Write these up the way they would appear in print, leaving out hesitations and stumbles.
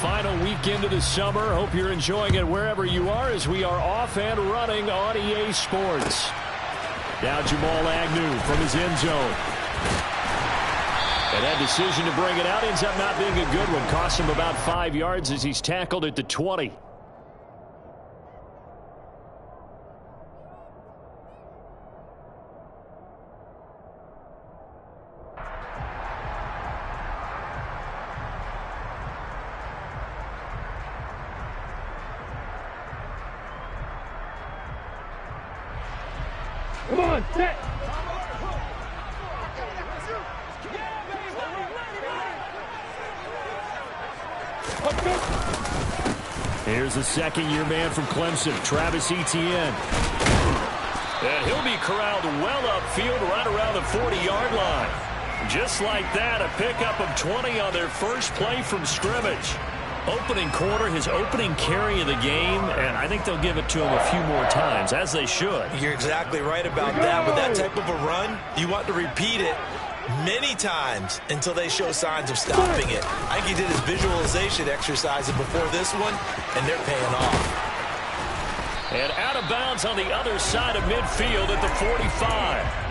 final weekend of the summer. Hope you're enjoying it wherever you are as we are off and running on EA Sports. Now Jamal Agnew from his end zone. And that decision to bring it out ends up not being a good one. Costs him about 5 yards as he's tackled at the 20. Come on, set. Here's a second-year man from Clemson, Travis Etienne. And he'll be corralled well upfield right around the 40-yard line. Just like that, a pickup of 20 on their first play from scrimmage. Opening quarter, his opening carry of the game, and I think they'll give it to him a few more times, as they should. You're exactly right about that. With that type of a run, you want to repeat it many times until they show signs of stopping it. I think he did his visualization exercises before this one, and they're paying off. And out of bounds on the other side of midfield at the 45.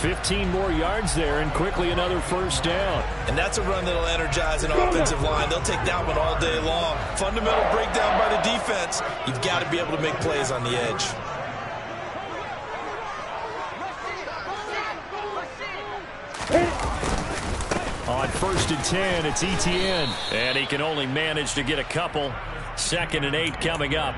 15 more yards there, and quickly another first down. And that's a run that'll energize an offensive line. They'll take that one all day long. Fundamental breakdown by the defense. You've got to be able to make plays on the edge. On 1st and 10, it's Etienne. And he can only manage to get a couple. 2nd and 8 coming up.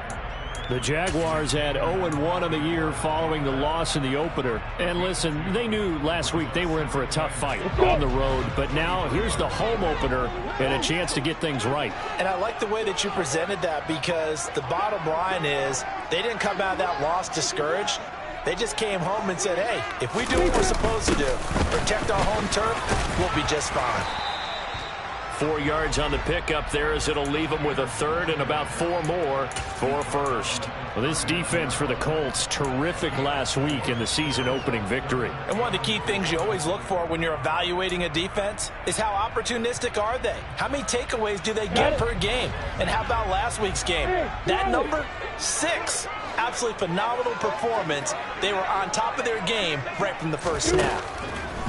The Jaguars had 0-1 on the year following the loss in the opener. And listen, they knew last week they were in for a tough fight on the road. But now here's the home opener and a chance to get things right. And I like the way that you presented that, because the bottom line is they didn't come out of that loss discouraged. They just came home and said, hey, if we do what we're supposed to do, protect our home turf, we'll be just fine. 4 yards on the pickup there as it'll leave them with a third and about 4 more for first. Well, this defense for the Colts, terrific last week in the season-opening victory. And one of the key things you always look for when you're evaluating a defense is how opportunistic are they? How many takeaways do they get per game? And how about last week's game? That number, 6. Absolutely phenomenal performance. They were on top of their game right from the first snap.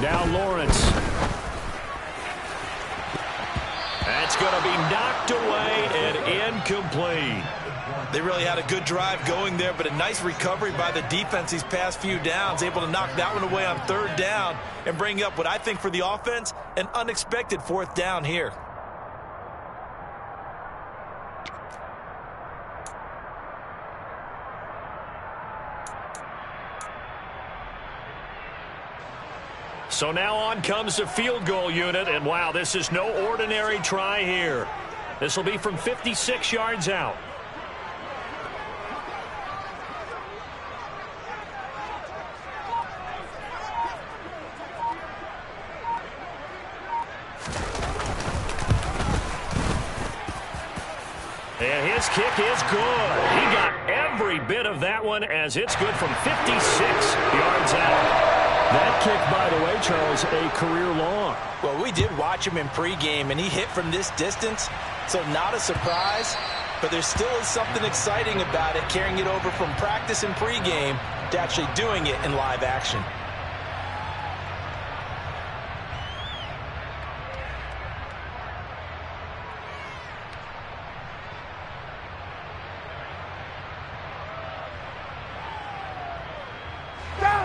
Now Lawrence. That's going to be knocked away and incomplete. They really had a good drive going there, but a nice recovery by the defense these past few downs, able to knock that one away on 3rd down and bring up what I think for the offense, an unexpected 4th down here. So now on comes the field goal unit, and wow, this is no ordinary try here. This will be from 56 yards out. And his kick is good. He got every bit of that one as it's good from 56 yards out. That kick, by the way, Charles, a career long. Well, we did watch him in pregame, and he hit from this distance, so not a surprise. But there still is something exciting about it, carrying it over from practice and pregame to actually doing it in live action.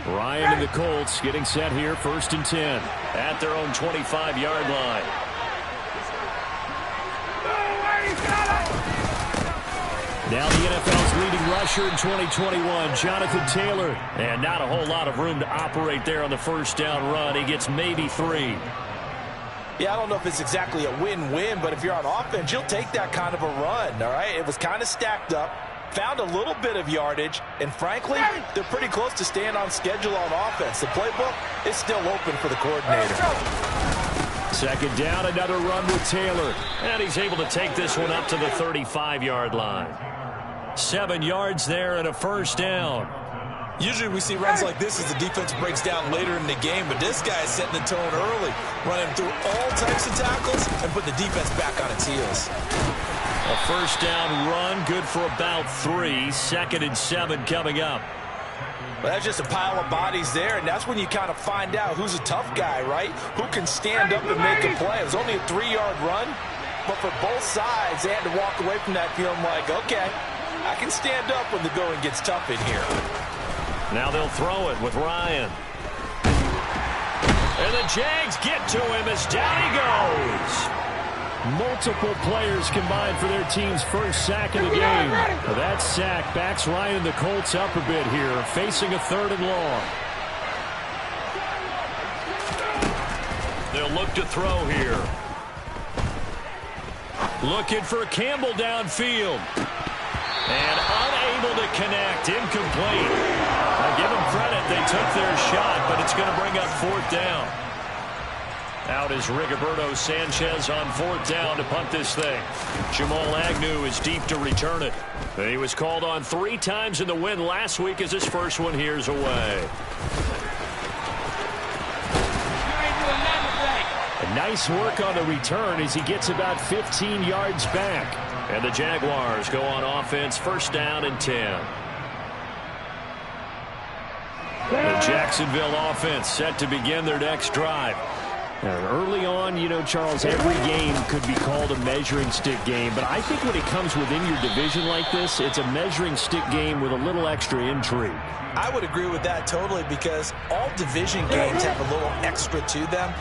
Ryan and the Colts getting set here, 1st and 10 at their own 25-yard line. Now the NFL's leading rusher in 2021, Jonathan Taylor. And not a whole lot of room to operate there on the first down run. He gets maybe 3. Yeah, I don't know if it's exactly a win-win, but if you're on offense, you'll take that kind of a run, all right? It was kind of stacked up. Found a little bit of yardage, and frankly, they're pretty close to staying on schedule on offense. The playbook is still open for the coordinator. 2nd down, another run with Taylor. And he's able to take this one up to the 35-yard line. 7 yards there and a first down. Usually we see runs like this as the defense breaks down later in the game, but this guy is setting the tone early, running through all types of tackles and putting the defense back on its heels. First down run, good for about 3. 2nd and 7 coming up. Well, that's just a pile of bodies there, and that's when you kind of find out who's a tough guy, right? Who can stand up and make a play. It was only a 3-yard run, but for both sides, they had to walk away from that feeling like, okay, I can stand up when the going gets tough in here. Now they'll throw it with Ryan. And the Jags get to him as down he goes. Multiple players combined for their team's first sack of the game. That sack backs Ryan and the Colts up a bit here, facing a 3rd and long. They'll look to throw here. Looking for Campbell downfield. And unable to connect, incomplete. I give them credit, they took their shot, but it's going to bring up 4th down. Out is Rigoberto Sanchez on 4th down to punt this thing. Jamal Agnew is deep to return it. And he was called on 3 times in the win last week as his first one here's away. A nice work on the return as he gets about 15 yards back. And the Jaguars go on offense, 1st down and 10. The Jacksonville offense set to begin their next drive. Early on, you know, Charles, every game could be called a measuring stick game. But I think when it comes within your division like this, it's a measuring stick game with a little extra intrigue. I would agree with that totally because all division games have a little extra to them.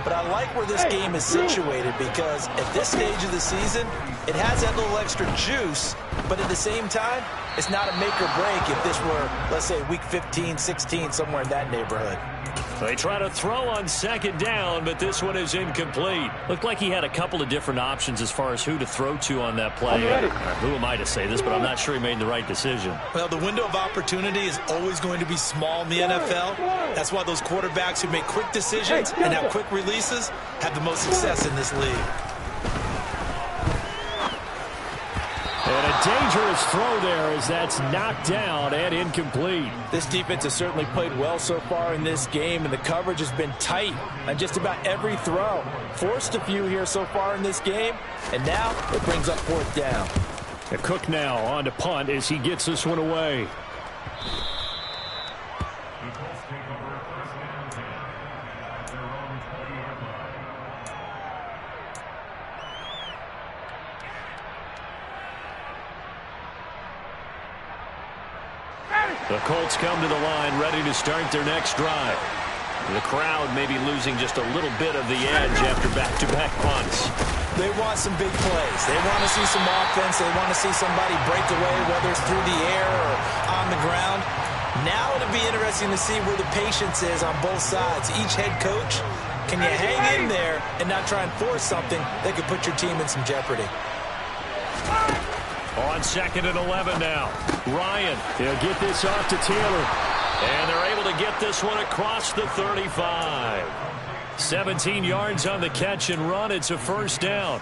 But I like where this game is situated because at this stage of the season, it has that little extra juice. But at the same time, it's not a make or break if this were, let's say, week 15, 16, somewhere in that neighborhood. They try to throw on 2nd down, but this one is incomplete. Looked like he had a couple of different options as far as who to throw to on that play. Who am I to say this, but I'm not sure he made the right decision. Well, the window of opportunity is always going to be small in the NFL. That's why those quarterbacks who make quick decisions and have quick releases have the most success in this league. And a dangerous throw there as that's knocked down and incomplete. This defense has certainly played well so far in this game, and the coverage has been tight on just about every throw. Forced a few here so far in this game, and now it brings up 4th down. Cook now on to punt as he gets this one away. The Colts come to the line, ready to start their next drive. The crowd may be losing just a little bit of the edge after back-to-back punts. They want some big plays. They want to see some offense. They want to see somebody break away, whether it's through the air or on the ground. Now it'll be interesting to see where the patience is on both sides. Each head coach, can you hang in there and not try and force something that could put your team in some jeopardy? On 2nd and 11 now. Ryan, he'll get this off to Taylor. And they're able to get this one across the 35. 17 yards on the catch and run. It's a 1st down.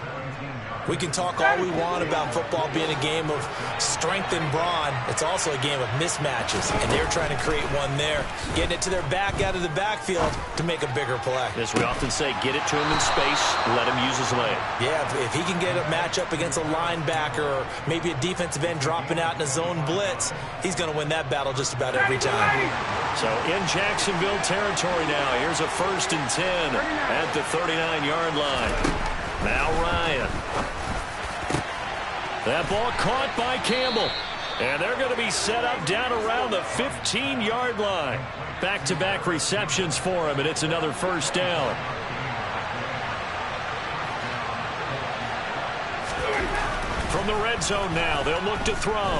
We can talk all we want about football being a game of strength and brawn. It's also a game of mismatches, and they're trying to create one there, getting it to their back out of the backfield to make a bigger play. As we often say, get it to him in space, let him use his leg. Yeah, if he can get a matchup against a linebacker or maybe a defensive end dropping out in a zone blitz, he's going to win that battle just about every time. So in Jacksonville territory now, here's a 1st and 10 at the 39-yard line. Now Ryan. That ball caught by Campbell. And they're going to be set up down around the 15-yard line. Back-to-back receptions for him, and it's another 1st down. From the red zone now, they'll look to throw.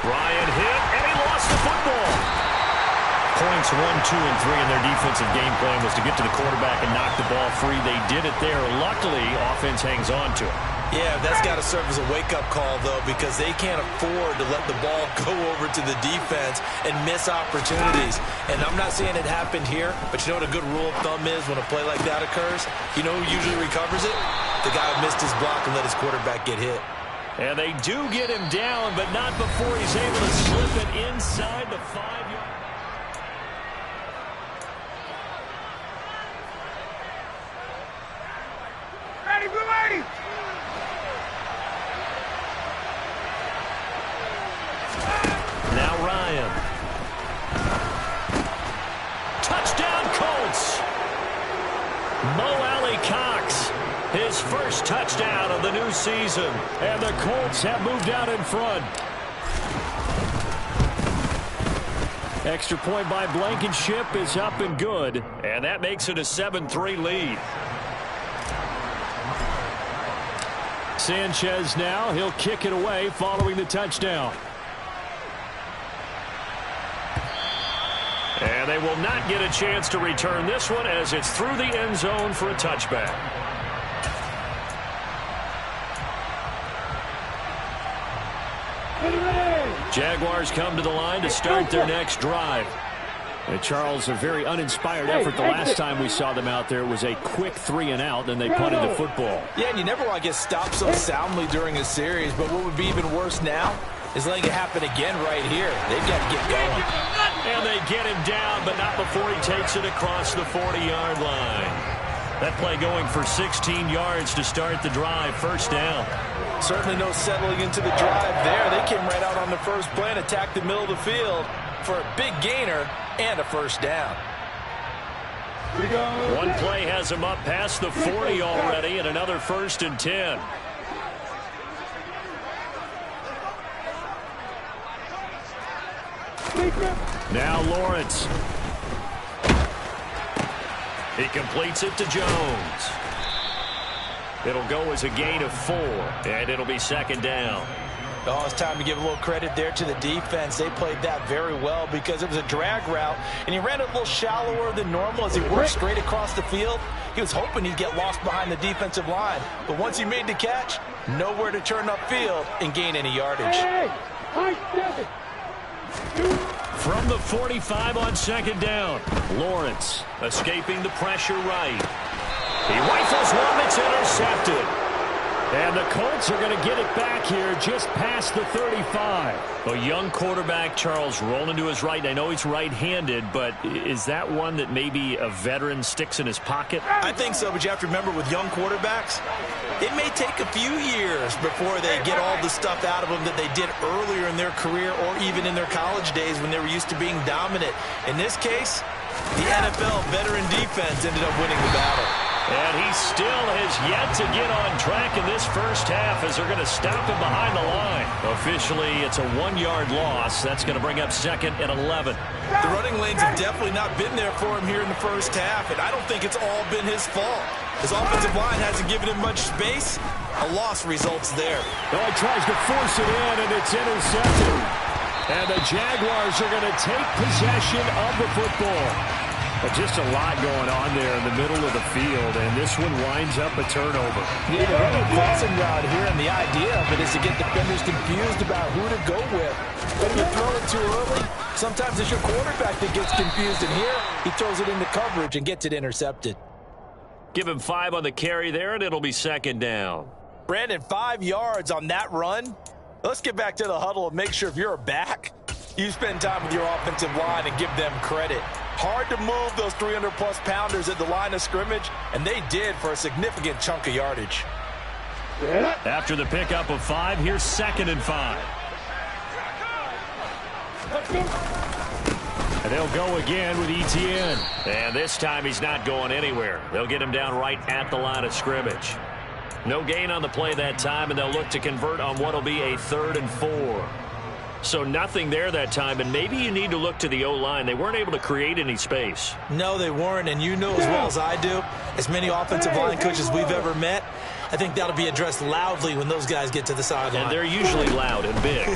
Ryan hit, and he lost the football. Points 1, 2, and 3 in their defensive game plan was to get to the quarterback and knock the ball free. They did it there. Luckily, offense hangs on to it. Yeah, that's got to serve as a wake-up call, though, because they can't afford to let the ball go over to the defense and miss opportunities. And I'm not saying it happened here, but you know what a good rule of thumb is when a play like that occurs? You know who usually recovers it? The guy who missed his block and let his quarterback get hit. And they do get him down, but not before he's able to slip it inside the 5-yard. Ready, Now Ryan. Touchdown Colts. Mo Alley-Cox, his first touchdown of the new season. And the Colts have moved out in front. Extra point by Blankenship is up and good. And that makes it a 7-3 lead. Sanchez now, he'll kick it away following the touchdown. And they will not get a chance to return this one as it's through the end zone for a touchback. Jaguars come to the line to start their next drive. And Charles, a very uninspired effort the last time we saw them out there. It was a quick 3-and-out, then they punted the football. Yeah, and you never want to get stopped so soundly during a series, but what would be even worse now is letting it happen again right here. They've got to get going. And they get him down, but not before he takes it across the 40-yard line. That play going for 16 yards to start the drive, first down. Certainly no settling into the drive there. They came right out on the first play and attacked the middle of the field for a big gainer and a first down. One play has him up past the 40 already, and another 1st and 10. Now Lawrence. He completes it to Jones. It'll go as a gain of 4, and it'll be 2nd down. Oh, it's time to give a little credit there to the defense. They played that very well because it was a drag route, and he ran it a little shallower than normal as he worked straight across the field. He was hoping he'd get lost behind the defensive line, but once he made the catch, nowhere to turn upfield and gain any yardage. From the 45 on 2nd down, Lawrence escaping the pressure right. He rifles one that's intercepted. And the Colts are going to get it back here just past the 35. A young quarterback, Charles, rolling to his right. I know he's right-handed, but is that one that maybe a veteran sticks in his pocket? I think so, but you have to remember with young quarterbacks, it may take a few years before they get all the stuff out of them that they did earlier in their career or even in their college days when they were used to being dominant. In this case, the NFL veteran defense ended up winning the battle. And he still has yet to get on track in this first half as they're going to stop him behind the line. Officially, it's a 1-yard loss. That's going to bring up 2nd and 11. The running lanes have definitely not been there for him here in the first half, and I don't think it's all been his fault. His offensive line hasn't given him much space. A loss results there. Oh, he tries to force it in, and it's intercepted. And the Jaguars are going to take possession of the football. But just a lot going on there in the middle of the field, and this one winds up a turnover. Yeah, they're running a crossing route here, and the idea of it is to get defenders confused about who to go with. But if you throw it too early, sometimes it's your quarterback that gets confused, and here he throws it into coverage and gets it intercepted. Give him 5 on the carry there, and it'll be 2nd down. Brandon, 5 yards on that run. Let's get back to the huddle and make sure if you're a back, you spend time with your offensive line and give them credit. Hard to move those 300-plus pounders at the line of scrimmage, and they did for a significant chunk of yardage. After the pickup of 5, here's 2nd and 5. And they'll go again with Etienne. And this time he's not going anywhere. They'll get him down right at the line of scrimmage. No gain on the play that time, and they'll look to convert on what will be a 3rd and 4. So nothing there that time, and maybe you need to look to the O-line. They weren't able to create any space. No, they weren't, and you know as well as I do, as many offensive line coaches we've ever met, I think that'll be addressed loudly when those guys get to the sideline. And they're usually loud and big.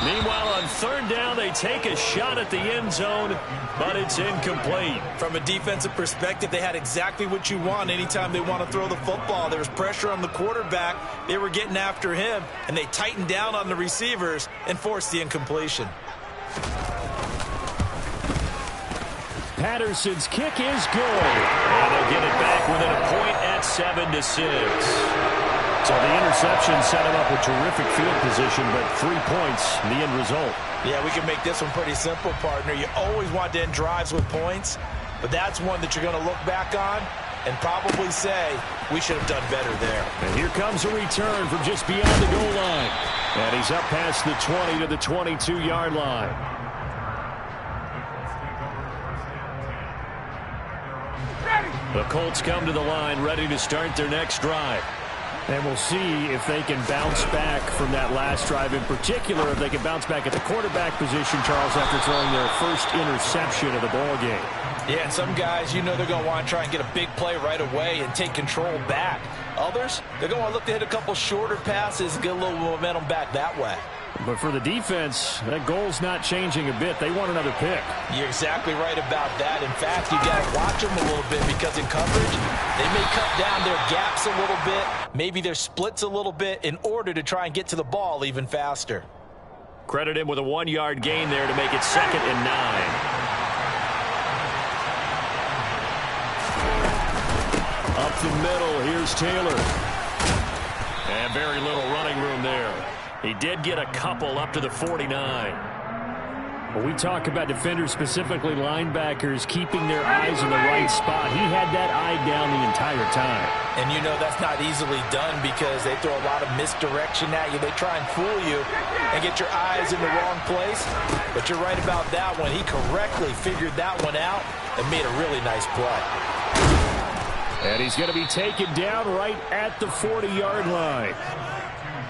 Meanwhile, on 3rd down, they take a shot at the end zone, but it's incomplete. From a defensive perspective, they had exactly what you want anytime they want to throw the football. There was pressure on the quarterback. They were getting after him, and they tightened down on the receivers and forced the incompletion. Patterson's kick is good. And they'll get it back within a point at 7-6. So the interception set him up with terrific field position, but 3 points, the end result. Yeah, we can make this one pretty simple, partner. You always want to end drives with points. but that's one that you're going to look back on and probably say, we should have done better there. And here comes a return from just beyond the goal line. And he's up past the 20 to the 22-yard line. The Colts come to the line ready to start their next drive. And we'll see if they can bounce back from that last drive, in particular if they can bounce back at the quarterback position, Charles, after throwing their first interception of the ball game. Yeah, and some guys, you know they're going to want to try and get a big play right away and take control back. Others, they're going to want to look to hit a couple shorter passes and get a little momentum back that way. But for the defense, that goal's not changing a bit. They want another pick. You're exactly right about that. In fact, you got to watch them a little bit because in coverage, they may cut down their gaps a little bit, maybe their splits a little bit in order to try and get to the ball even faster. Credit him with a 1-yard gain there to make it 2nd and 9. Up the middle, here's Taylor. And very little running room there. He did get a couple up to the 49. When we talk about defenders, specifically linebackers, keeping their eyes in the right spot, he had that eye down the entire time. And you know that's not easily done because they throw a lot of misdirection at you. They try and fool you and get your eyes in the wrong place. But you're right about that one. He correctly figured that one out and made a really nice play. And he's going to be taken down right at the 40-yard line.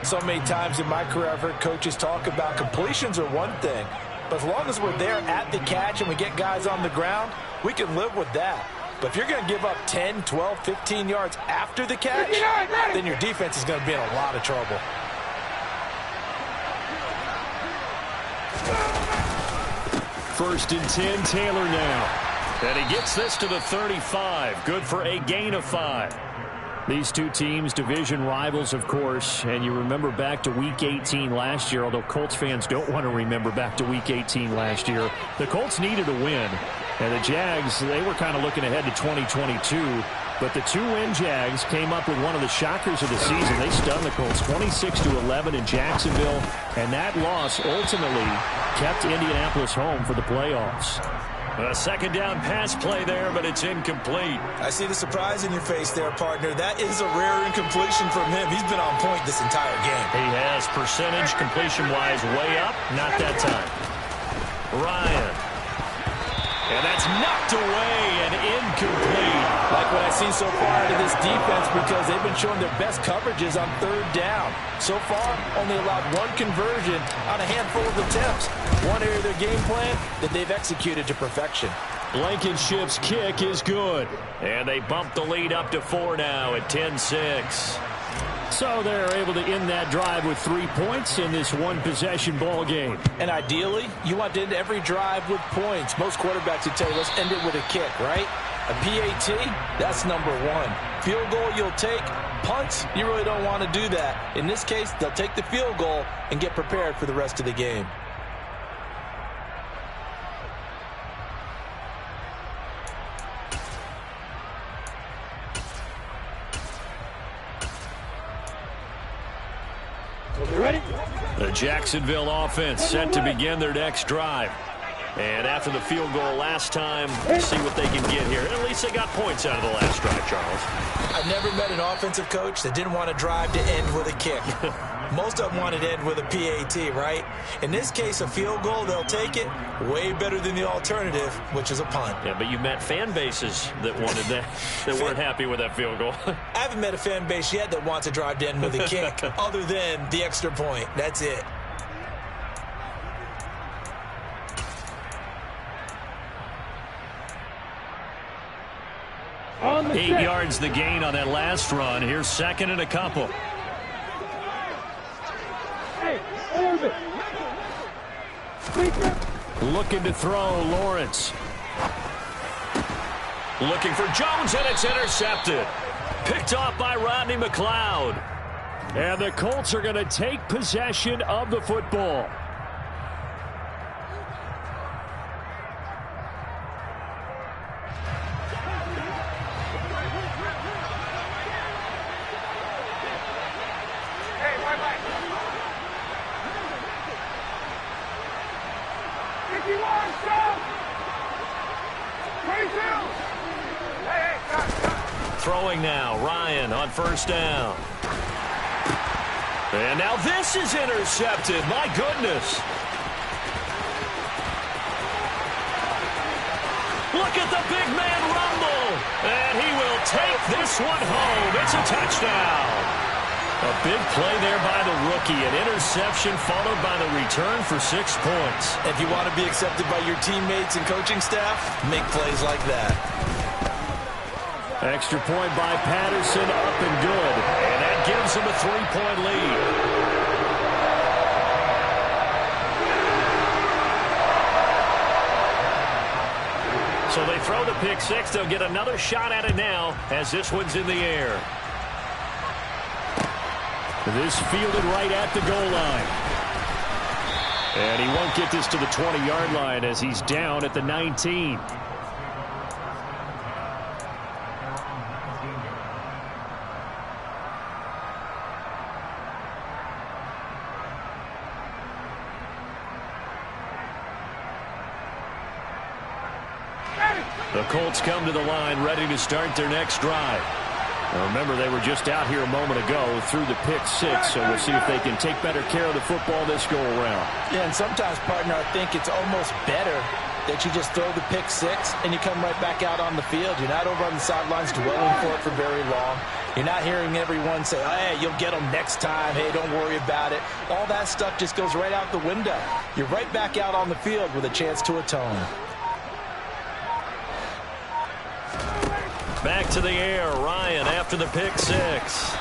So many times in my career, I've heard coaches talk about completions are one thing. But as long as we're there at the catch and we get guys on the ground, we can live with that. But if you're going to give up 10, 12, 15 yards after the catch, then your defense is going to be in a lot of trouble. First and 10, Taylor now. And he gets this to the 35. Good for a gain of 5. These two teams, division rivals, of course, and you remember back to Week 18 last year, although Colts fans don't want to remember back to Week 18 last year. The Colts needed a win, and the Jags, they were kind of looking ahead to 2022, but the two-win Jags came up with one of the shockers of the season. They stunned the Colts 26-11 in Jacksonville, and that loss ultimately kept Indianapolis home for the playoffs. A second down pass play there, but it's incomplete. I see the surprise in your face there, partner. That is a rare incompletion from him. He's been on point this entire game. He has percentage completion-wise way up. Not that time. Ryan. And that's knocked away and incomplete. Like what I've seen so far out of this defense because they've been showing their best coverages on 3rd down. So far, only allowed one conversion on a handful of attempts. One area of their game plan that they've executed to perfection. Blankenship's kick is good. And they bump the lead up to 4 now at 10-6. So they're able to end that drive with 3 points in this one-possession ball game. And ideally, you want to end every drive with points. Most quarterbacks would tell you, let's end it with a kick, right? A PAT, that's number 1. Field goal you'll take. Punts, you really don't want to do that. In this case, they'll take the field goal and get prepared for the rest of the game. The Jacksonville offense set to begin their next drive. And after the field goal last time, see what they can get here. At least they got points out of the last drive, Charles. I've never met an offensive coach that didn't want to drive to end with a kick. Most of them wanted to end with a PAT, right? In this case, a field goal, they'll take it. Way better than the alternative, which is a punt. Yeah, but you met fan bases that wanted that, that weren't happy with that field goal. I haven't met a fan base yet that wants to drive to end with a kick, other than the extra point. That's it. On 8 yards the gain on that last run. Here's 2nd and a couple. Looking to throw, Lawrence. Looking for Jones, and it's intercepted. Picked off by Rodney McLeod. And the Colts are going to take possession of the football. Throwing now, Ryan on first down. And now this is intercepted. My goodness. Look at the big man rumble. And he will take this one home. It's a touchdown. A big play there by the rookie. An interception followed by the return for 6 points. If you want to be accepted by your teammates and coaching staff, make plays like that. Extra point by Patterson, up and good. And that gives him a 3-point lead. So they throw the pick six. They'll get another shot at it now as this one's in the air. This fielded right at the goal line. And he won't get this to the 20-yard line as he's down at the 19. The Colts come to the line ready to start their next drive. Now remember, they were just out here a moment ago through the pick six, so we'll see if they can take better care of the football this go-around. Yeah, and sometimes, partner, I think it's almost better that you just throw the pick six and you come right back out on the field. You're not over on the sidelines dwelling for it for very long. You're not hearing everyone say, hey, you'll get them next time. Hey, don't worry about it. All that stuff just goes right out the window. You're right back out on the field with a chance to atone. Back to the air, Ryan after the pick six.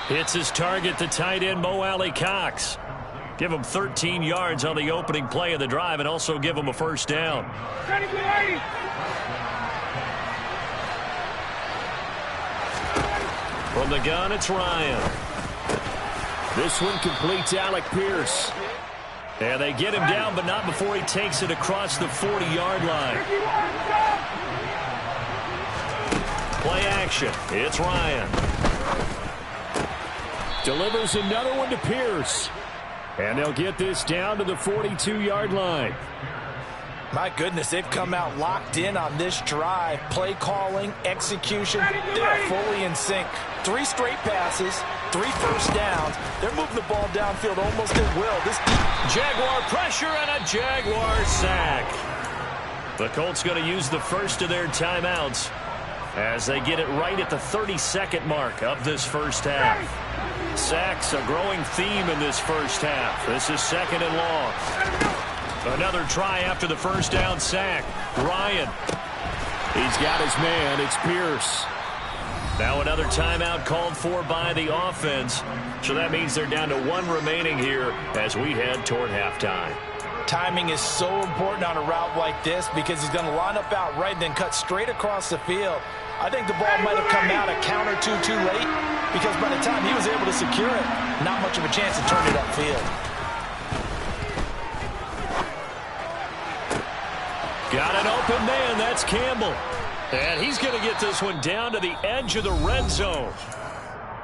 Hits his target, the tight end, Mo Alley-Cox. Give him 13 yards on the opening play of the drive and also give him a first down. From the gun, it's Ryan. This one completes Alec Pierce. And they get him down, but not before he takes it across the 40-yard line. Play action. It's Ryan. Delivers another one to Pierce. And they'll get this down to the 42-yard line. My goodness, they've come out locked in on this drive. Play calling, execution, they're fully in sync. 3 straight passes, 3 first downs. They're moving the ball downfield almost at will. This Jaguar pressure and a Jaguar sack. The Colts going to use the first of their timeouts as they get it right at the 32nd mark of this first half. Sacks, a growing theme in this first half. This is 2nd and long. Another try after the first down sack. Ryan. He's got his man. It's Pierce. Now another timeout called for by the offense. So that means they're down to 1 remaining here as we head toward halftime. Timing is so important on a route like this because he's going to line up out right and then cut straight across the field. I think the ball might have come out a count or two too late because by the time he was able to secure it, not much of a chance to turn it upfield. Got an open man. That's Campbell. And he's going to get this one down to the edge of the red zone.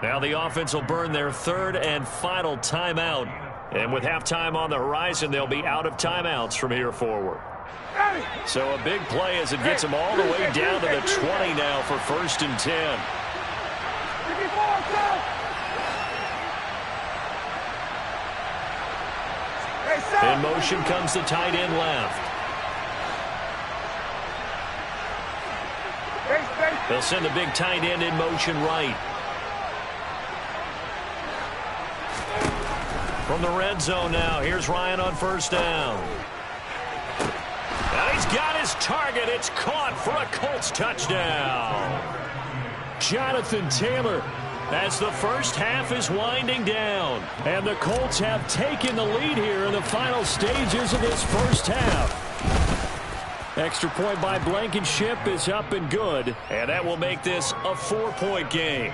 Now the offense will burn their 3rd and final timeout. And with halftime on the horizon, they'll be out of timeouts from here forward. So a big play as it gets them all the way down to the 20 now for 1st and 10. In motion comes the tight end left. They'll send the big tight end in motion right. From the red zone now, here's Ryan on first down. Now he's got his target. It's caught for a Colts touchdown. Jonathan Taylor as the first half is winding down. And the Colts have taken the lead here in the final stages of this first half. Extra point by Blankenship is up and good. And that will make this a 4-point game.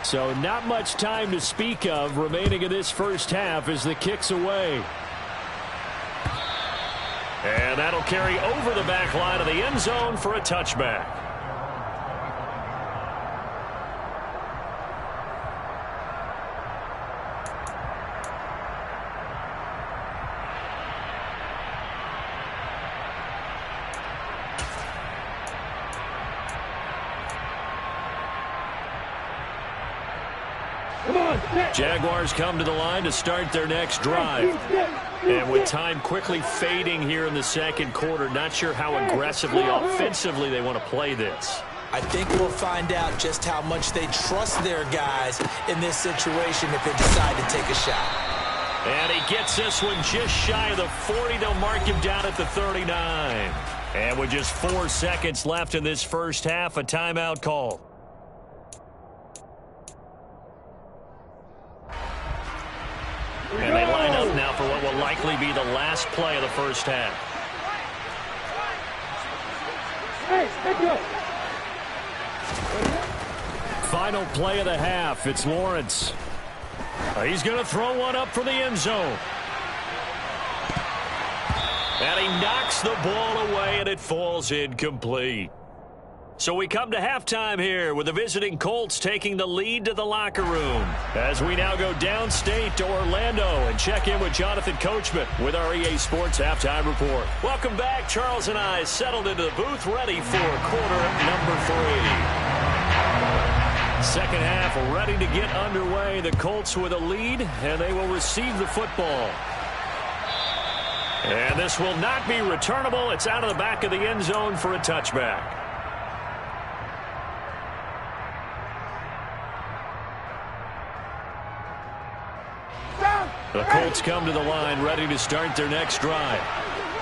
So not much time to speak of remaining in this first half as the kick's away. And that'll carry over the back line of the end zone for a touchback. Jaguars come to the line to start their next drive. And with time quickly fading here in the second quarter, not sure how aggressively, offensively they want to play this. I think we'll find out just how much they trust their guys in this situation if they decide to take a shot. And he gets this one just shy of the 40. They'll mark him down at the 39. And with just 4 seconds left in this first half, a timeout call. And they line up now for what will likely be the last play of the first half. Final play of the half. It's Lawrence. He's going to throw one up for the end zone. And he knocks the ball away, and it falls incomplete. So we come to halftime here with the visiting Colts taking the lead to the locker room. As we now go downstate to Orlando and check in with Jonathan Coachman with our EA Sports Halftime Report. Welcome back. Charles and I settled into the booth ready for quarter number 3. Second half ready to get underway. The Colts with a lead, and they will receive the football. And this will not be returnable. It's out of the back of the end zone for a touchback. The Colts come to the line ready to start their next drive.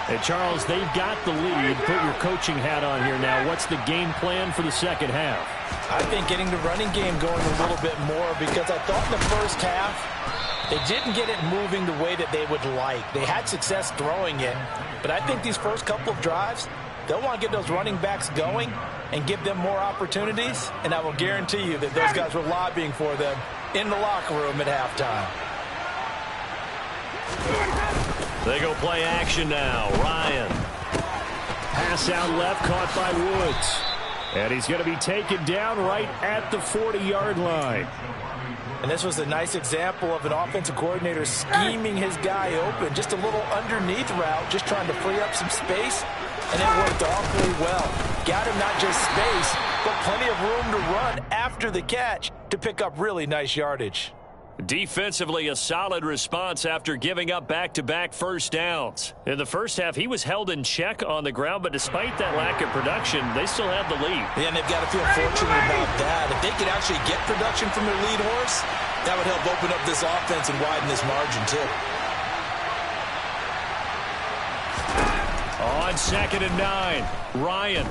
And Charles, they've got the lead. Put your coaching hat on here now. What's the game plan for the second half? I think getting the running game going a little bit more, because I thought in the first half they didn't get it moving the way that they would like. They had success throwing it, but I think these first couple of drives, they'll want to get those running backs going and give them more opportunities, and I will guarantee you that those guys were lobbying for them in the locker room at halftime. They go play action now. Ryan. Pass out left, caught by Woods. And he's going to be taken down right at the 40-yard line. And this was a nice example of an offensive coordinator scheming his guy open. Just a little underneath route, just trying to free up some space. And it worked awfully well. Got him not just space, but plenty of room to run after the catch to pick up really nice yardage. Defensively, a solid response after giving up back-to-back first downs. In the first half, he was held in check on the ground, but despite that lack of production, they still have the lead. Yeah, and they've got to feel fortunate about that. If they could actually get production from their lead horse, that would help open up this offense and widen this margin, too. On 2nd and 9, Ryan.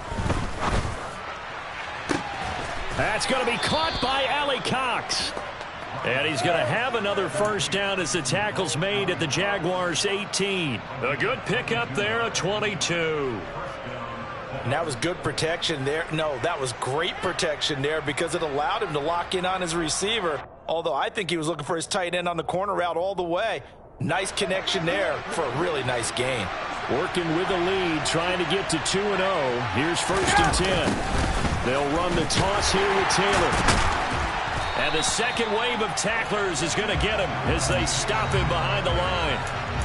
That's going to be caught by Allie Cox. And he's going to have another first down as the tackle's made at the Jaguars' 18. A good pickup there, a 22. And that was good protection there. No, that was great protection there because it allowed him to lock in on his receiver. Although I think he was looking for his tight end on the corner route all the way. Nice connection there for a really nice gain. Working with the lead, trying to get to 2-0. Here's 1st and 10. They'll run the toss here with Taylor. And the second wave of tacklers is going to get him as they stop him behind the line.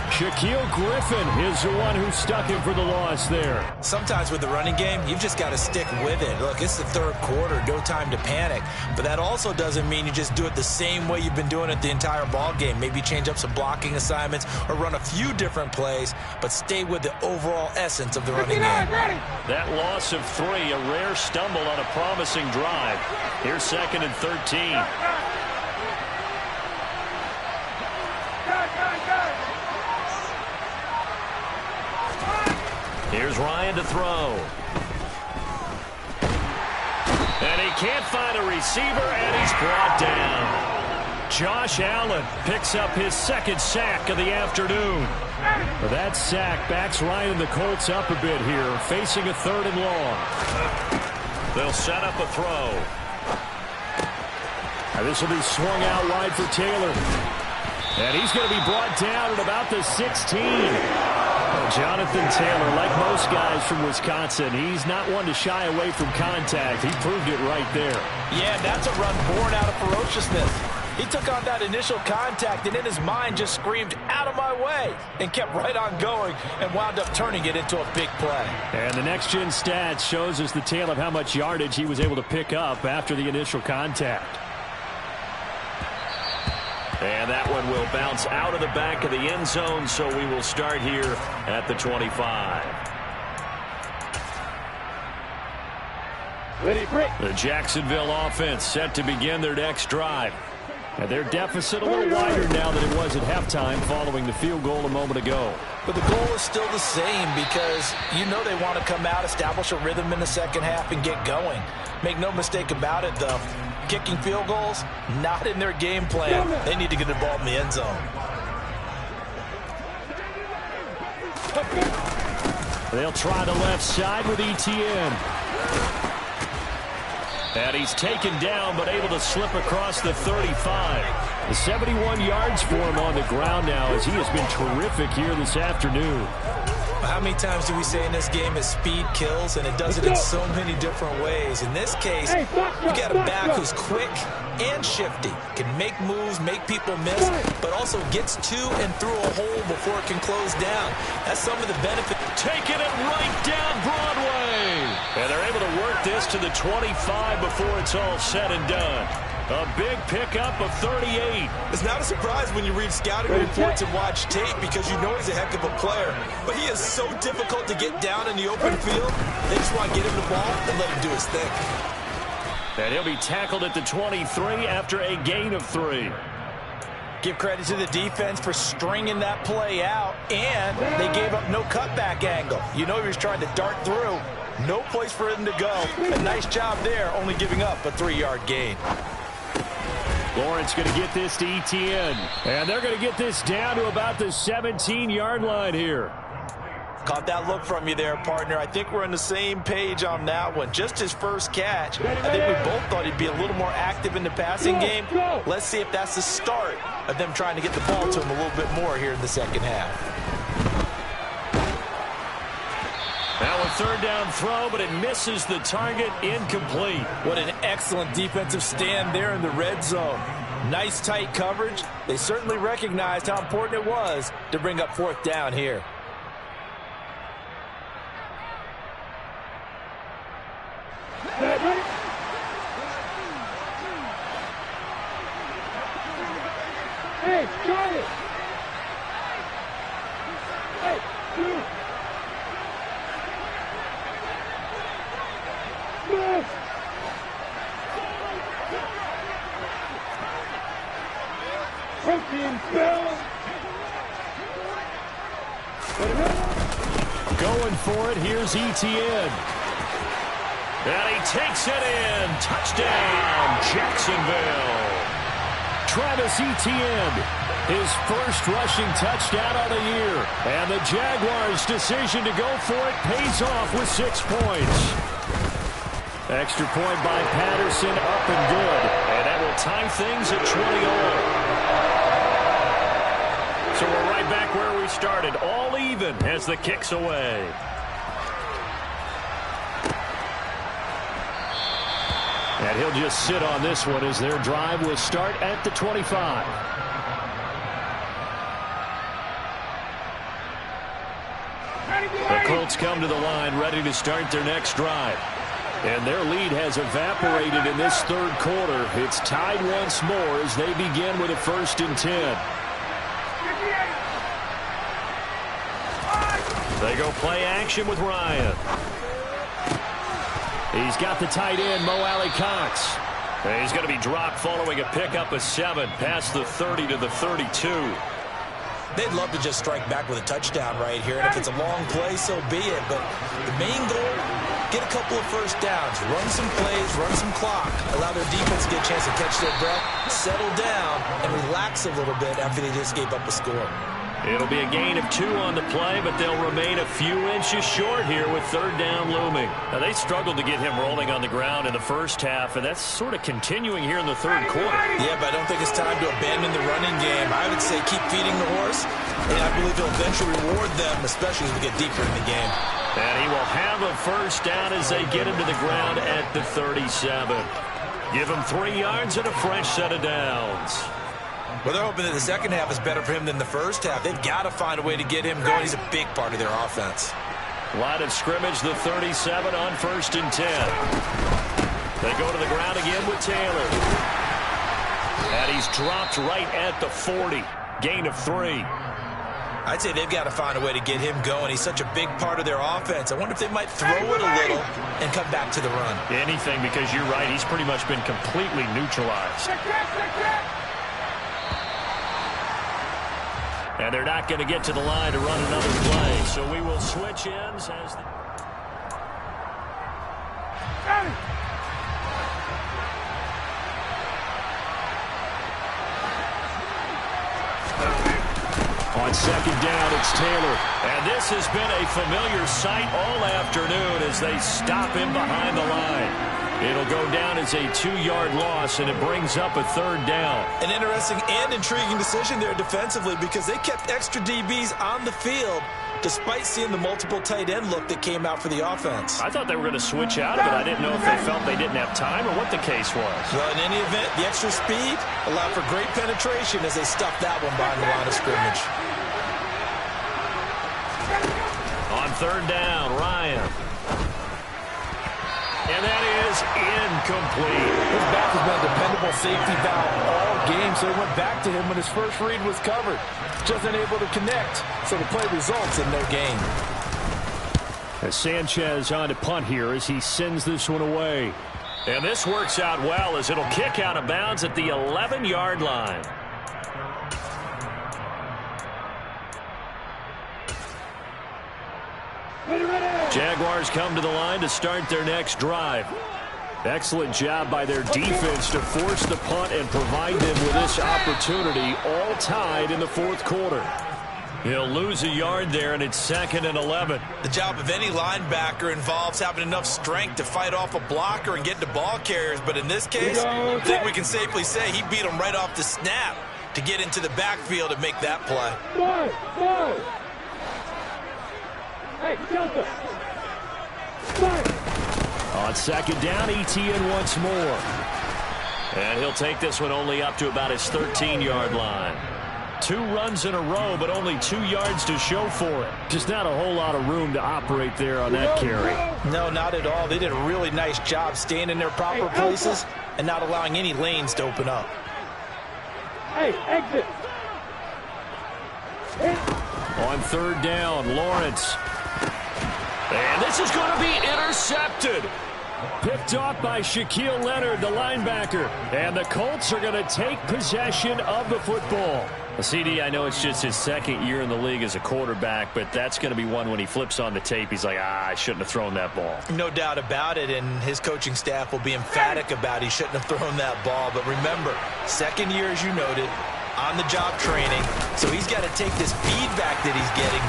Shaquille Griffin is the one who stuck him for the loss there. Sometimes with the running game, you've just got to stick with it. Look, it's the third quarter, no time to panic. But that also doesn't mean you just do it the same way you've been doing it the entire ball game. Maybe change up some blocking assignments or run a few different plays, but stay with the overall essence of the running game. That loss of 3, a rare stumble on a promising drive. Here's 2nd and 13. Here's Ryan to throw. And he can't find a receiver, and he's brought down. Josh Allen picks up his 2nd sack of the afternoon. That sack backs Ryan and the Colts up a bit here, facing a 3rd and long. They'll set up a throw. And this will be swung out wide for Taylor. And he's going to be brought down at about the 16. Jonathan Taylor, like most guys from Wisconsin, he's not one to shy away from contact. He proved it right there. Yeah, that's a run born out of ferociousness. He took on that initial contact and in his mind just screamed, "Out of my way," and kept right on going and wound up turning it into a big play. And the next-gen stats shows us the tale of how much yardage he was able to pick up after the initial contact. And that one will bounce out of the back of the end zone, so we will start here at the 25. The Jacksonville offense set to begin their next drive. And their deficit a little wider now than it was at halftime following the field goal a moment ago. But the goal is still the same because you know they want to come out, establish a rhythm in the second half, and get going. Make no mistake about it, though. Kicking field goals, not in their game plan. They need to get the ball in the end zone. They'll try the left side with ETN. And he's taken down, but able to slip across the 35. 71 yards for him on the ground now, as he has been terrific here this afternoon. How many times do we say in this game that speed kills, and it does it in so many different ways? In this case, you got a back who's quick and shifty, can make moves, make people miss, but also gets to and through a hole before it can close down. That's some of the benefit. Taking it right down Broadway. And they're able to work this to the 25 before it's all said and done. A big pickup of 38. It's not a surprise when you read scouting reports and watch tape because you know he's a heck of a player. But he is so difficult to get down in the open field. They just want to get him the ball and let him do his thing. And he'll be tackled at the 23 after a gain of 3. Give credit to the defense for stringing that play out, and they gave up no cutback angle. You know he was trying to dart through. No place for him to go. A nice job there, only giving up a 3-yard gain. Lawrence going to get this to ETN. And they're going to get this down to about the 17-yard line here. Caught that look from you there, partner. I think we're on the same page on that one. Just his first catch. I think we both thought he'd be a little more active in the passing game. Let's see if that's the start of them trying to get the ball to him a little bit more here in the second half. Now a third down throw, but it misses the target, incomplete. What an excellent defensive stand there in the red zone. Nice tight coverage. They certainly recognized how important it was to bring up fourth down here. Hey, Charlie! Hey, move! Move! Protein Bill! Going for it, here's ETN. And he takes it in. Touchdown, Jacksonville. Travis Etienne, his first rushing touchdown on the year. And the Jaguars' decision to go for it pays off with 6 points. Extra point by Patterson, up and good. And that will tie things at 20-all. So we're right back where we started, all even as the kick's away. And he'll just sit on this one as their drive will start at the 25. The Colts come to the line ready to start their next drive. And their lead has evaporated in this third quarter. It's tied once more as they begin with a 1st and 10. They go play action with Ryan. He's got the tight end, Mo Alley-Cox. And he's going to be dropped following a pickup of 7 past the 30 to the 32. They'd love to just strike back with a touchdown right here. And if it's a long play, so be it. But the main goal, get a couple of first downs, run some plays, run some clock, allow their defense to get a chance to catch their breath, settle down, and relax a little bit after they just gave up a score. It'll be a gain of 2 on the play, but they'll remain a few inches short here with 3rd down looming. Now, they struggled to get him rolling on the ground in the first half, and that's sort of continuing here in the third quarter. Yeah, but I don't think it's time to abandon the running game. I would say keep feeding the horse, and I believe he'll eventually reward them, especially as we get deeper in the game. And he will have a 1st down as they get him to the ground at the 37. Give him 3 yards and a fresh set of downs. Well, they're hoping that the second half is better for him than the first half. They've got to find a way to get him going. He's a big part of their offense. Line of scrimmage, the 37 on 1st and 10. They go to the ground again with Taylor. And he's dropped right at the 40. Gain of 3. I'd say they've got to find a way to get him going. He's such a big part of their offense. I wonder if they might throw it a little and come back to the run. Anything, because you're right. He's pretty much been completely neutralized. And they're not going to get to the line to run another play. So we will switch ends as the... On second down, it's Taylor. And this has been a familiar sight all afternoon as they stop him behind the line. It'll go down as a 2-yard loss, and it brings up a 3rd down. An interesting and intriguing decision there defensively because they kept extra DBs on the field despite seeing the multiple tight end look that came out for the offense. I thought they were going to switch out, but I didn't know if they felt they didn't have time or what the case was. Well, in any event, the extra speed allowed for great penetration as they stuffed that one behind the line of scrimmage. On 3rd down, Ryan. And that is incomplete. His back has been a dependable safety valve all game, so he went back to him when his first read was covered. Just unable to connect, so the play results in no gain. As Sanchez on to punt here as he sends this one away. And this works out well as it'll kick out of bounds at the 11-yard line. Jaguars come to the line to start their next drive. Excellent job by their defense to force the punt and provide them with this opportunity, all tied in the 4th quarter. He'll lose a yard there, and it's 2nd and 11. The job of any linebacker involves having enough strength to fight off a blocker and get to ball carriers. But in this case, I think we can safely say he beat him right off the snap to get into the backfield and make that play. Hey, Delta. On 2nd down, ETN once more. And he'll take this one only up to about his 13-yard line. 2 runs in a row, but only 2 yards to show for it. Just not a whole lot of room to operate there on that carry. No, not at all. They did a really nice job staying in their proper places and not allowing any lanes to open up. Hey, exit. On 3rd down, Lawrence. And this is going to be intercepted. Picked off by Shaquille Leonard, the linebacker. And the Colts are going to take possession of the football. CD, I know it's just his 2nd year in the league as a quarterback, but that's going to be one when he flips on the tape. He's like, I shouldn't have thrown that ball. No doubt about it, and his coaching staff will be emphatic about he shouldn't have thrown that ball. But remember, 2nd year, as you noted, on-the-job training, so he's got to take this feedback that he's getting.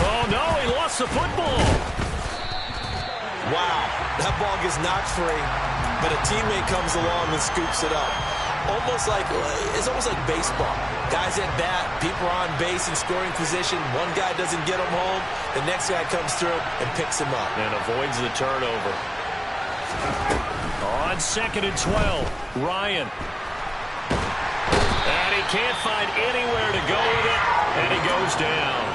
Oh, no, he lost the football. Wow, that ball gets knocked free, but a teammate comes along and scoops it up. It's almost like baseball. Guys at bat, people are on base in scoring position. One guy doesn't get him home, the next guy comes through and picks him up. And avoids the turnover. On 2nd and 12, Ryan. And he can't find anywhere to go with it, and he goes down.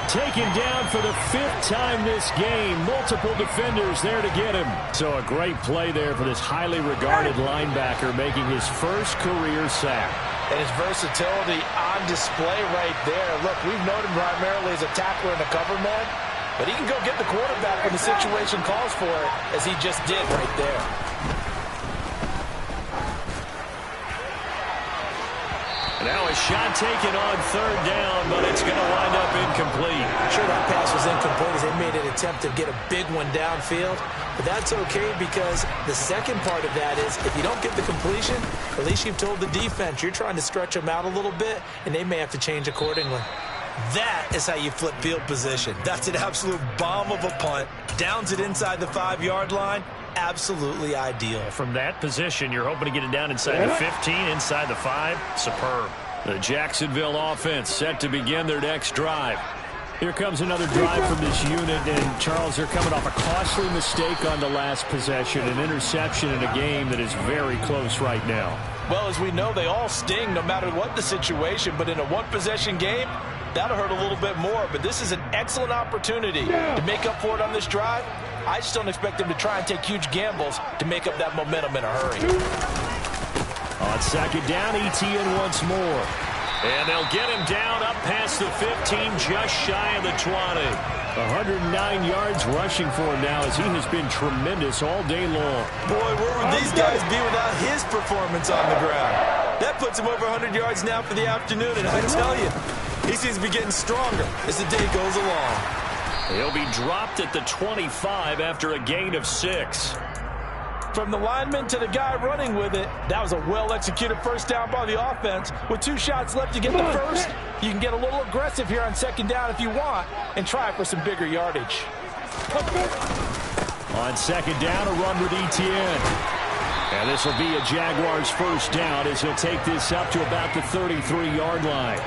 Taken down for the 5th time this game. Multiple defenders there to get him. So a great play there for this highly regarded linebacker making his first career sack. And his versatility on display right there. Look, we've known him primarily as a tackler and a cover man, but he can go get the quarterback when the situation calls for it, as he just did right there. Now a shot taken on 3rd down, but it's going to wind up incomplete. Sure, that pass was incomplete as they made an attempt to get a big one downfield. But that's okay because the second part of that is if you don't get the completion, at least you've told the defense you're trying to stretch them out a little bit, and they may have to change accordingly. That is how you flip field position. That's an absolute bomb of a punt. Downs it inside the 5-yard line. Absolutely ideal. From that position, you're hoping to get it down inside the 15, inside the 5. Superb. The Jacksonville offense set to begin their next drive. Here comes another drive from this unit, and Charles, they're coming off a costly mistake on the last possession, an interception in a game that is very close right now. Well, as we know, they all sting no matter what the situation, but in a one-possession game, that'll hurt a little bit more. But this is an excellent opportunity to make up for it on this drive. I just don't expect them to try and take huge gambles to make up that momentum in a hurry. On second down, ETN once more. And they'll get him down up past the 15, just shy of the 20. 109 yards rushing for him now as he has been tremendous all day long. Boy, where would these guys be without his performance on the ground? That puts him over 100 yards now for the afternoon, and I tell you, he seems to be getting stronger as the day goes along. He'll be dropped at the 25 after a gain of 6. From the lineman to the guy running with it, that was a well-executed first down by the offense. With 2 shots left to get the first, you can get a little aggressive here on second down if you want and try for some bigger yardage. On second down, a run with ETN. And this will be a Jaguars first down as he'll take this up to about the 33-yard line.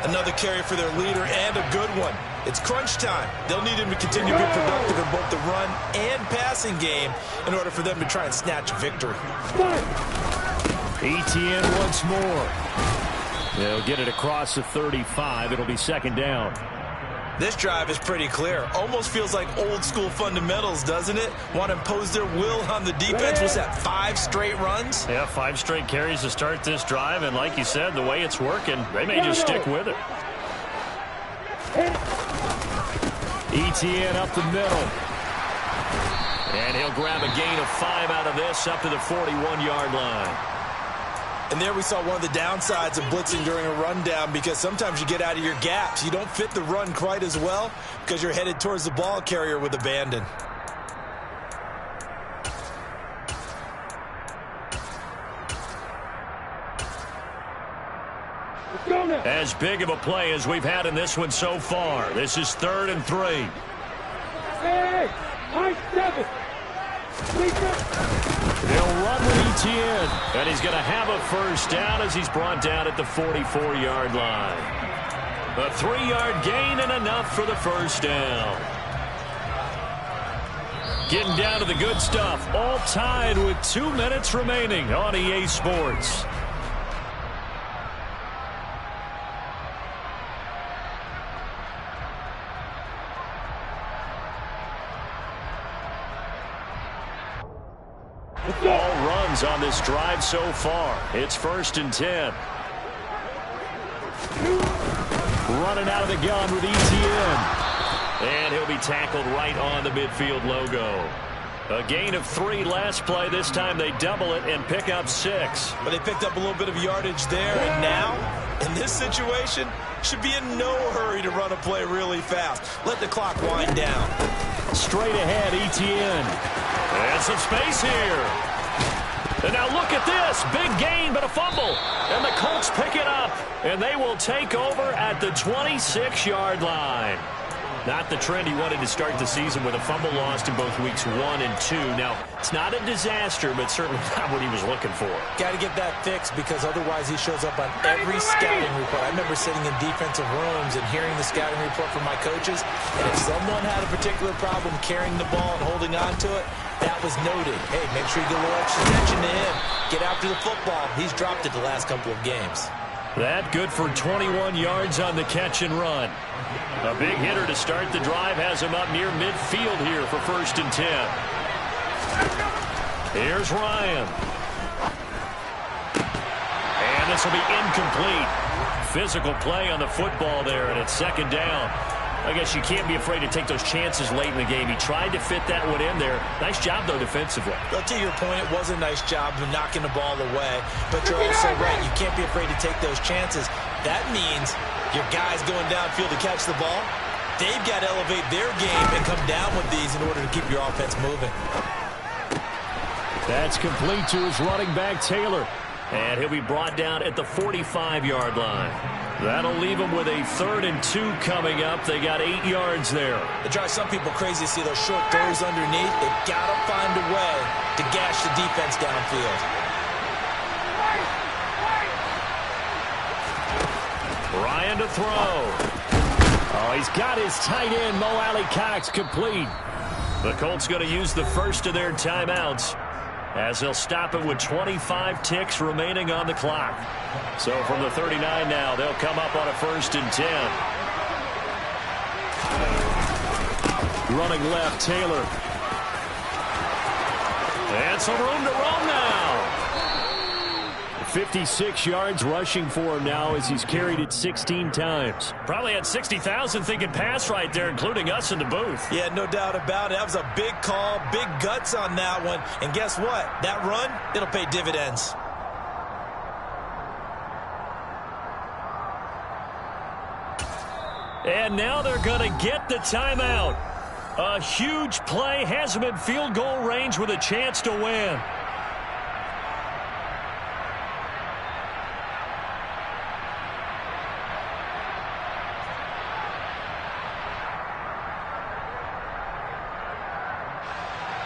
Another carry for their leader and a good one. It's crunch time. They'll need him to continue to be productive in both the run and passing game in order for them to try and snatch a victory. ETN once more. They'll get it across the 35. It'll be second down. This drive is pretty clear. Almost feels like old school fundamentals, doesn't it? Want to impose their will on the defense. Was that 5 straight runs? Yeah, 5 straight carries to start this drive. And like you said, the way it's working, they may just stick with it. ETN up the middle. And he'll grab a gain of 5 out of this up to the 41-yard line. And there we saw one of the downsides of blitzing during a rundown, because sometimes you get out of your gaps. You don't fit the run quite as well because you're headed towards the ball carrier with abandon. As big of a play as we've had in this one so far. This is 3rd and 3. Hey, high 7. They'll run with ETN, and he's going to have a first down as he's brought down at the 44-yard line. A 3-yard gain and enough for the first down. Getting down to the good stuff, all tied with 2 minutes remaining on EA Sports. All runs on this drive so far. It's 1st and 10. Running out of the gun with ETN. And he'll be tackled right on the midfield logo. A gain of 3 last play. This time they double it and pick up 6. But they picked up a little bit of yardage there. And now, in this situation, should be in no hurry to run a play really fast. Let the clock wind down. Straight ahead, ETN. And some space here. And now look at this. Big gain, but a fumble. And the Colts pick it up. And they will take over at the 26-yard line. Not the trend he wanted to start the season with a fumble lost in both weeks 1 and 2. Now, it's not a disaster, but certainly not what he was looking for. Got to get that fixed, because otherwise he shows up on every scouting report. I remember sitting in defensive rooms and hearing the scouting report from my coaches, and if someone had a particular problem carrying the ball and holding on to it, that was noted. Hey, make sure you get a little extra attention to him. Get after the football. He's dropped it the last couple of games. That good for 21 yards on the catch and run. A big hitter to start the drive has him up near midfield here for 1st and 10. Here's Ryan. And this will be incomplete. Physical play on the football there, and it's 2nd down. I guess you can't be afraid to take those chances late in the game. He tried to fit that one in there. Nice job, though, defensively. Well, to your point, it was a nice job of knocking the ball away. But you're also right. You can't be afraid to take those chances. That means your guys going downfield to catch the ball, they've got to elevate their game and come down with these in order to keep your offense moving. That's complete to his running back, Taylor. And he'll be brought down at the 45-yard line. That'll leave him with a 3rd and 2 coming up. They got 8 yards there. It drives some people crazy to see those short throws underneath. They've got to find a way to gash the defense downfield. Ryan to throw. Oh, he's got his tight end, Mo Alley-Cox, complete. The Colts going to use the first of their timeouts, as they'll stop it with 25 ticks remaining on the clock. So from the 39 now, they'll come up on a 1st and 10. Running left, Taylor. And some room to roam now. 56 yards rushing for him now as he's carried it 16 times. Probably had 60,000 thinking pass right there, including us in the booth. Yeah, no doubt about it. That was a big call, big guts on that one. And guess what? That run, it'll pay dividends. And now they're going to get the timeout. A huge play has him in field goal range with a chance to win.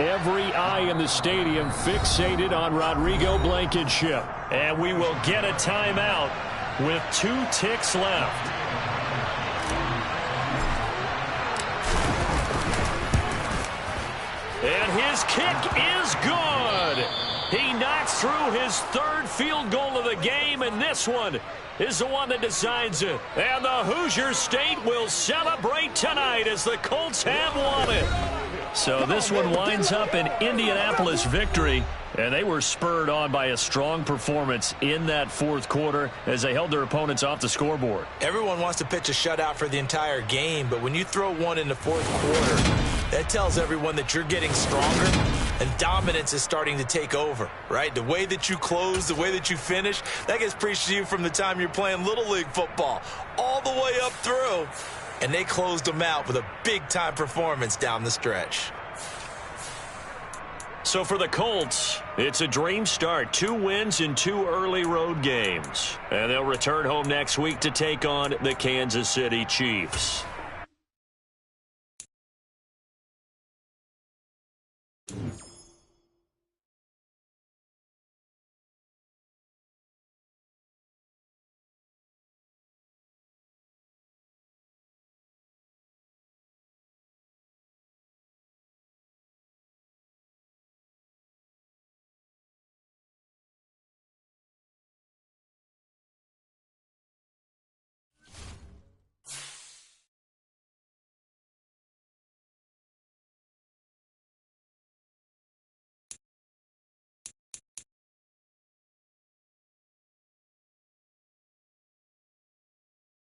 Every eye in the stadium fixated on Rodrigo Blankenship. And we will get a timeout with 2 ticks left. And his kick is good. He knocks through his 3rd field goal of the game, and this one is the one that decides it. And the Hoosier State will celebrate tonight as the Colts have won it. So this one winds up an Indianapolis victory, and they were spurred on by a strong performance in that 4th quarter as they held their opponents off the scoreboard. Everyone wants to pitch a shutout for the entire game, but when you throw one in the 4th quarter, that tells everyone that you're getting stronger and dominance is starting to take over, right? The way that you close, the way that you finish, that gets preached to you from the time you're playing Little League football all the way up through. And they closed them out with a big-time performance down the stretch. So for the Colts, it's a dream start. 2 wins in 2 early road games. And they'll return home next week to take on the Kansas City Chiefs.